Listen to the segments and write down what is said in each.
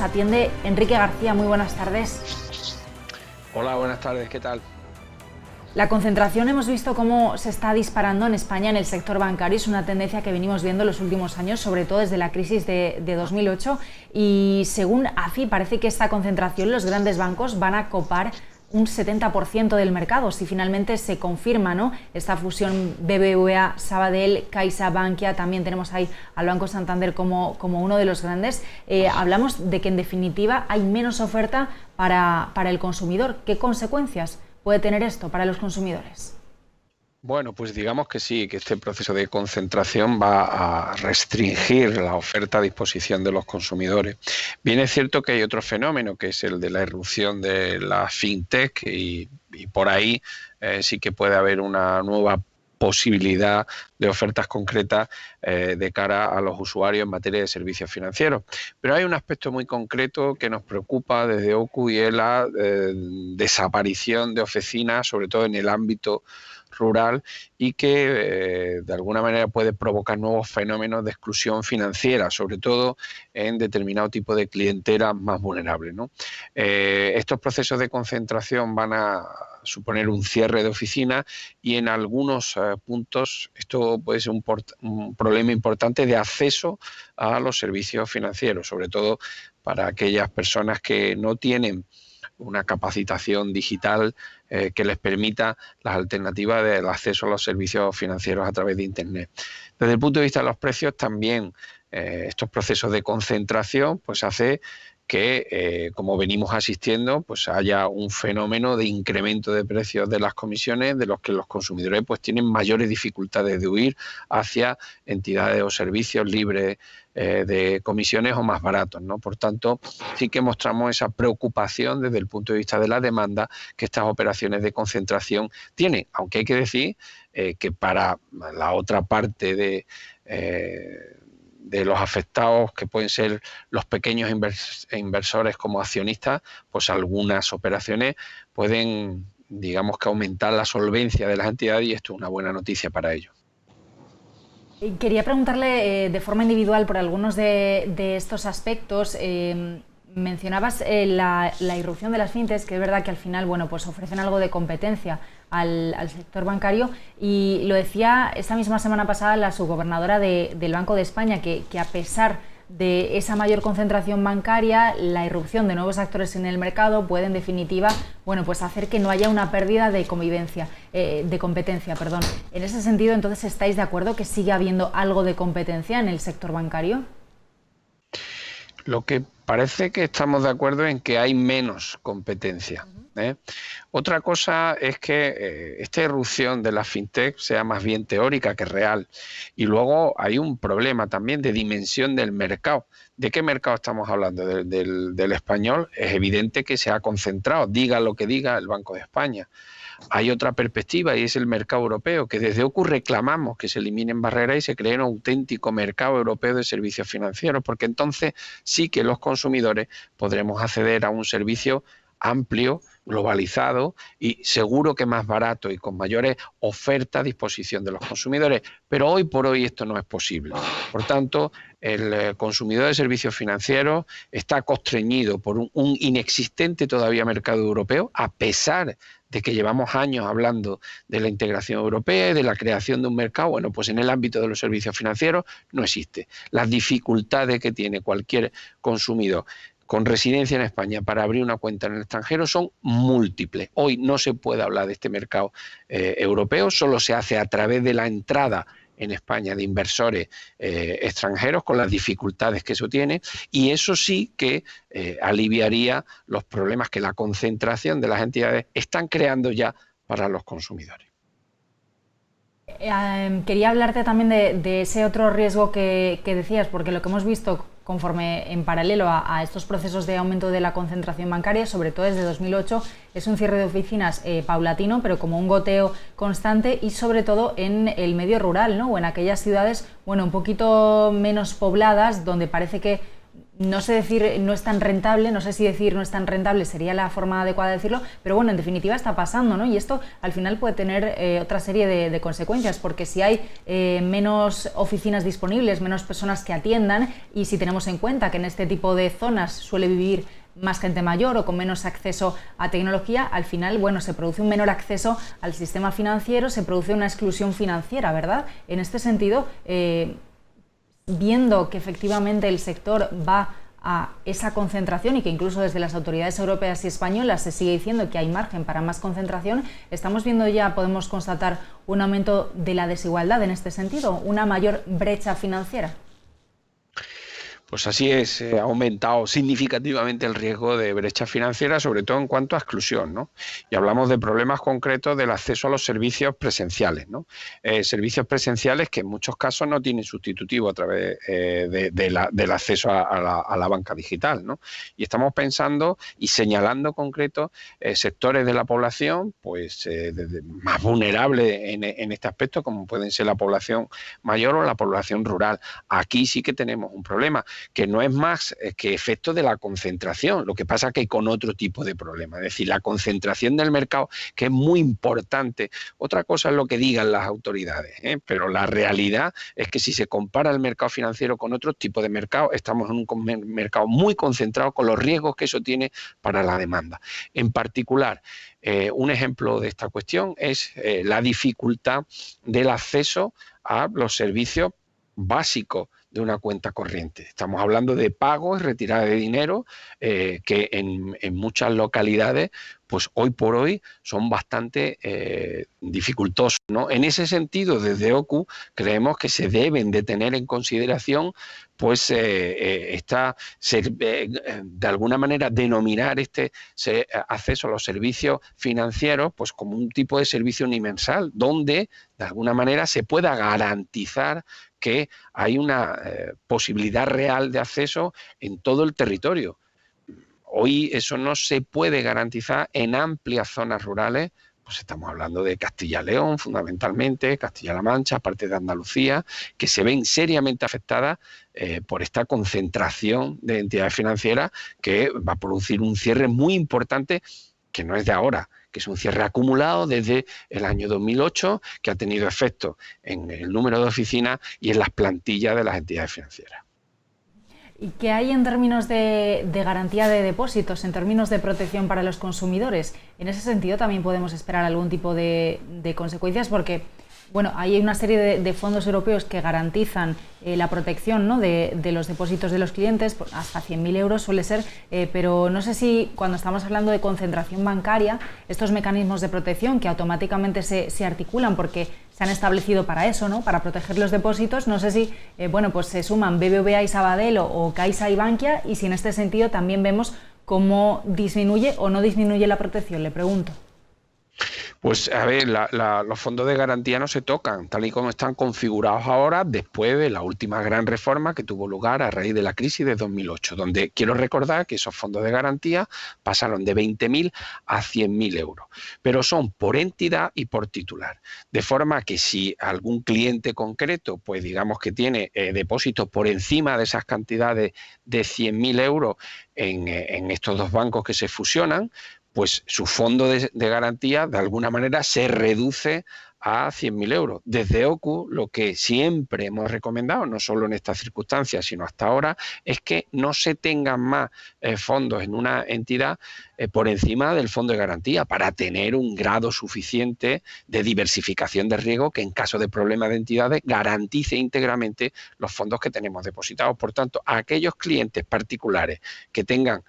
atiende Enrique García. Muy buenas tardes. Hola, buenas tardes, ¿qué tal? La concentración hemos visto cómo se está disparando en España en el sector bancario. Es una tendencia que venimos viendo en los últimos años, sobre todo desde la crisis de 2008. Y según AFI, parece que esta concentración, los grandes bancos van a copar un 70% del mercado, si finalmente se confirma, ¿no?, esta fusión BBVA, Sabadell, Caixa, Bankia. También tenemos ahí al Banco Santander como uno de los grandes. Hablamos de que en definitiva hay menos oferta para el consumidor. ¿Qué consecuencias puede tener esto para los consumidores? Bueno, pues digamos que sí, que este proceso de concentración va a restringir la oferta a disposición de los consumidores. Bien es cierto que hay otro fenómeno, que es el de la irrupción de la fintech y por ahí sí que puede haber una nueva posibilidad de ofertas concretas de cara a los usuarios en materia de servicios financieros. Pero hay un aspecto muy concreto que nos preocupa desde OCU y es la desaparición de oficinas, sobre todo en el ámbito rural, y que de alguna manera puede provocar nuevos fenómenos de exclusión financiera, sobre todo en determinado tipo de clientela más vulnerable, ¿no? Estos procesos de concentración van a suponer un cierre de oficinas y en algunos puntos esto puede ser un problema importante de acceso a los servicios financieros, sobre todo para aquellas personas que no tienen una capacitación digital que les permita las alternativas del acceso a los servicios financieros a través de Internet. Desde el punto de vista de los precios, también estos procesos de concentración pues hace que, como venimos asistiendo, pues haya un fenómeno de incremento de precios de las comisiones, de los que los consumidores pues tienen mayores dificultades de huir hacia entidades o servicios libres de comisiones o más baratos, ¿no? Por tanto, sí que mostramos esa preocupación desde el punto de vista de la demanda que estas operaciones de concentración tienen, aunque hay que decir que para la otra parte de los afectados, que pueden ser los pequeños inversores como accionistas, pues algunas operaciones pueden, digamos, que aumentar la solvencia de las entidades y esto es una buena noticia para ellos. Quería preguntarle de forma individual por algunos de estos aspectos. Mencionabas la irrupción de las fintechs, que es verdad que al final, bueno, pues ofrecen algo de competencia al sector bancario, y lo decía esta misma semana pasada la subgobernadora del Banco de España, que a pesar de esa mayor concentración bancaria, la irrupción de nuevos actores en el mercado puede en definitiva, bueno, pues hacer que no haya una pérdida de competencia. En ese sentido, entonces, ¿estáis de acuerdo que sigue habiendo algo de competencia en el sector bancario? Lo que parece que estamos de acuerdo en que hay menos competencia. Otra cosa es que esta irrupción de la fintech sea más bien teórica que real. Y luego hay un problema también de dimensión del mercado. ¿De qué mercado estamos hablando? Del español. Es evidente que se ha concentrado, diga lo que diga el Banco de España. Hay otra perspectiva y es el mercado europeo, que desde OCU reclamamos que se eliminen barreras y se cree un auténtico mercado europeo de servicios financieros, porque entonces sí que los consumidores podremos acceder a un servicio amplio, globalizado y seguro que más barato y con mayores ofertas a disposición de los consumidores. Pero hoy por hoy esto no es posible. Por tanto, el consumidor de servicios financieros está constreñido por un inexistente todavía mercado europeo, a pesar de que llevamos años hablando de la integración europea y de la creación de un mercado. Bueno, pues en el ámbito de los servicios financieros no existe. Las dificultades que tiene cualquier consumidor con residencia en España para abrir una cuenta en el extranjero son múltiples. Hoy no se puede hablar de este mercado europeo, solo se hace a través de la entrada en España de inversores extranjeros, con las dificultades que eso tiene, y eso sí que aliviaría los problemas que la concentración de las entidades están creando ya para los consumidores. Quería hablarte también de ese otro riesgo que decías, porque lo que hemos visto conforme en paralelo a estos procesos de aumento de la concentración bancaria, sobre todo desde 2008, es un cierre de oficinas paulatino, pero como un goteo constante, y sobre todo en el medio rural, ¿no? O en aquellas ciudades, bueno, un poquito menos pobladas, donde parece que no sé decir no es tan rentable, no sé si decir no es tan rentable sería la forma adecuada de decirlo, pero bueno, en definitiva está pasando, ¿no? Y esto al final puede tener otra serie de consecuencias, porque si hay menos oficinas disponibles, menos personas que atiendan, y si tenemos en cuenta que en este tipo de zonas suele vivir más gente mayor o con menos acceso a tecnología, al final, bueno, se produce un menor acceso al sistema financiero, se produce una exclusión financiera, ¿verdad? En este sentido, viendo que efectivamente el sector va a esa concentración y que incluso desde las autoridades europeas y españolas se sigue diciendo que hay margen para más concentración, estamos viendo ya, podemos constatar un aumento de la desigualdad en este sentido, una mayor brecha financiera. Pues así es, ha aumentado significativamente el riesgo de brecha financiera, sobre todo en cuanto a exclusión, ¿no? Y hablamos de problemas concretos del acceso a los servicios presenciales, ¿no? Servicios presenciales que en muchos casos no tienen sustitutivo a través del acceso a la banca digital, ¿no? Y estamos pensando y señalando concretos sectores de la población pues más vulnerables en este aspecto, como pueden ser la población mayor o la población rural. Aquí sí que tenemos un problema, que no es más que efecto de la concentración, lo que pasa que con otro tipo de problema, es decir, la concentración del mercado, que es muy importante. Otra cosa es lo que digan las autoridades, pero la realidad es que si se compara el mercado financiero con otros tipos de mercados, estamos en un mercado muy concentrado con los riesgos que eso tiene para la demanda. En particular, un ejemplo de esta cuestión es la dificultad del acceso a los servicios básicos de una cuenta corriente. Estamos hablando de pagos y retirada de dinero que en muchas localidades pues hoy por hoy son bastante dificultosos, ¿no? En ese sentido, desde OCU creemos que se deben de tener en consideración pues de alguna manera denominar este acceso a los servicios financieros pues como un tipo de servicio universal, donde de alguna manera se pueda garantizar que hay una posibilidad real de acceso en todo el territorio. Hoy eso no se puede garantizar en amplias zonas rurales, pues estamos hablando de Castilla y León fundamentalmente, Castilla-La Mancha, parte de Andalucía, que se ven seriamente afectadas por esta concentración de entidades financieras que va a producir un cierre muy importante que no es de ahora, que es un cierre acumulado desde el año 2008, que ha tenido efecto en el número de oficinas y en las plantillas de las entidades financieras. ¿Y qué hay en términos de garantía de depósitos, en términos de protección para los consumidores? En ese sentido también podemos esperar algún tipo de consecuencias, porque bueno, hay una serie de fondos europeos que garantizan la protección, ¿no?, de los depósitos de los clientes, hasta 100.000 euros suele ser, pero no sé si cuando estamos hablando de concentración bancaria, estos mecanismos de protección que automáticamente se articulan porque se han establecido para eso, ¿no?, para proteger los depósitos, no sé si bueno, pues se suman BBVA y Sabadell o Caixa y Bankia, y si en este sentido también vemos cómo disminuye o no disminuye la protección, le pregunto. Pues a ver, los fondos de garantía no se tocan, tal y como están configurados ahora después de la última gran reforma que tuvo lugar a raíz de la crisis de 2008, donde quiero recordar que esos fondos de garantía pasaron de 20.000 a 100.000 euros, pero son por entidad y por titular, de forma que si algún cliente concreto, pues digamos que tiene depósitos por encima de esas cantidades de 100.000 euros en estos dos bancos que se fusionan, pues su fondo de garantía de alguna manera se reduce a 100.000 euros. Desde OCU lo que siempre hemos recomendado, no solo en estas circunstancias, sino hasta ahora, es que no se tengan más fondos en una entidad por encima del fondo de garantía para tener un grado suficiente de diversificación de riesgo que en caso de problemas de entidades garantice íntegramente los fondos que tenemos depositados. Por tanto, a aquellos clientes particulares que tengan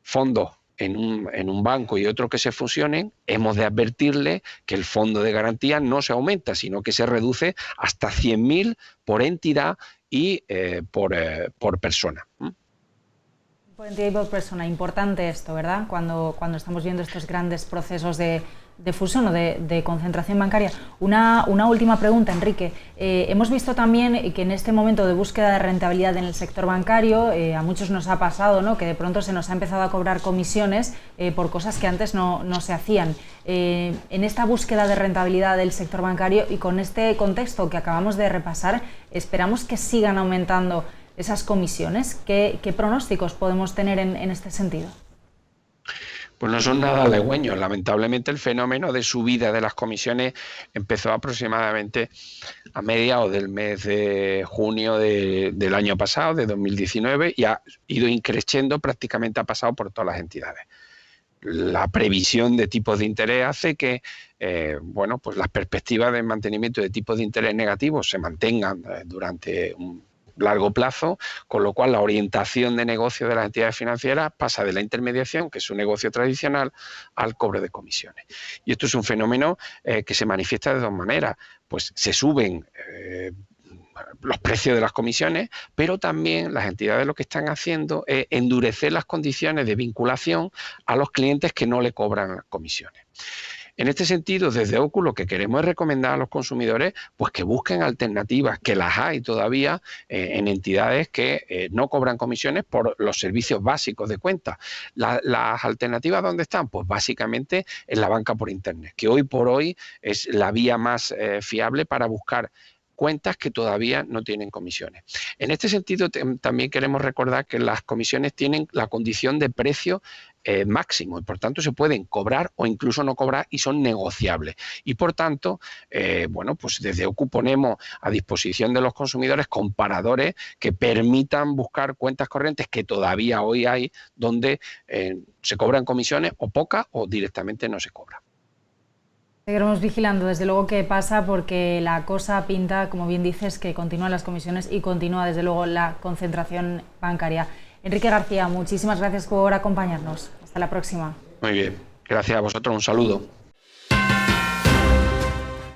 fondos en un banco y otro que se fusionen, hemos de advertirle que el fondo de garantía no se aumenta, sino que se reduce hasta 100.000 por entidad y por persona. Por entidad y por persona, importante esto, ¿verdad? Cuando estamos viendo estos grandes procesos de fusión o de concentración bancaria. Una última pregunta, Enrique. Hemos visto también que en este momento de búsqueda de rentabilidad en el sector bancario, a muchos nos ha pasado, ¿no?, que de pronto se nos ha empezado a cobrar comisiones por cosas que antes no se hacían. En esta búsqueda de rentabilidad del sector bancario y con este contexto que acabamos de repasar, esperamos que sigan aumentando esas comisiones. ¿Qué pronósticos podemos tener en este sentido? Pues no son nada halagüeños. Lamentablemente el fenómeno de subida de las comisiones empezó aproximadamente a mediados del mes de junio del año pasado, de 2019, y ha ido increciendo, prácticamente ha pasado por todas las entidades. La previsión de tipos de interés hace que bueno, pues las perspectivas de mantenimiento de tipos de interés negativos se mantengan durante un largo plazo, con lo cual la orientación de negocio de las entidades financieras pasa de la intermediación, que es un negocio tradicional, al cobro de comisiones. Y esto es un fenómeno que se manifiesta de dos maneras. Pues se suben los precios de las comisiones, pero también las entidades lo que están haciendo es endurecer las condiciones de vinculación a los clientes que no le cobran las comisiones. En este sentido, desde OCU lo que queremos es recomendar a los consumidores pues que busquen alternativas, que las hay todavía en entidades que no cobran comisiones por los servicios básicos de cuenta. ¿Las alternativas dónde están? Pues básicamente en la banca por Internet, que hoy por hoy es la vía más fiable para buscar cuentas que todavía no tienen comisiones. En este sentido, también queremos recordar que las comisiones tienen la condición de precio máximo y por tanto se pueden cobrar o incluso no cobrar y son negociables. Y por tanto, bueno, pues desde OCU ponemos a disposición de los consumidores comparadores que permitan buscar cuentas corrientes que todavía hoy hay donde se cobran comisiones o pocas o directamente no se cobra. Seguiremos vigilando, desde luego, qué pasa, porque la cosa pinta, como bien dices, que continúan las comisiones y continúa, desde luego, la concentración bancaria. Enrique García, muchísimas gracias por acompañarnos. Hasta la próxima. Muy bien, gracias a vosotros, un saludo.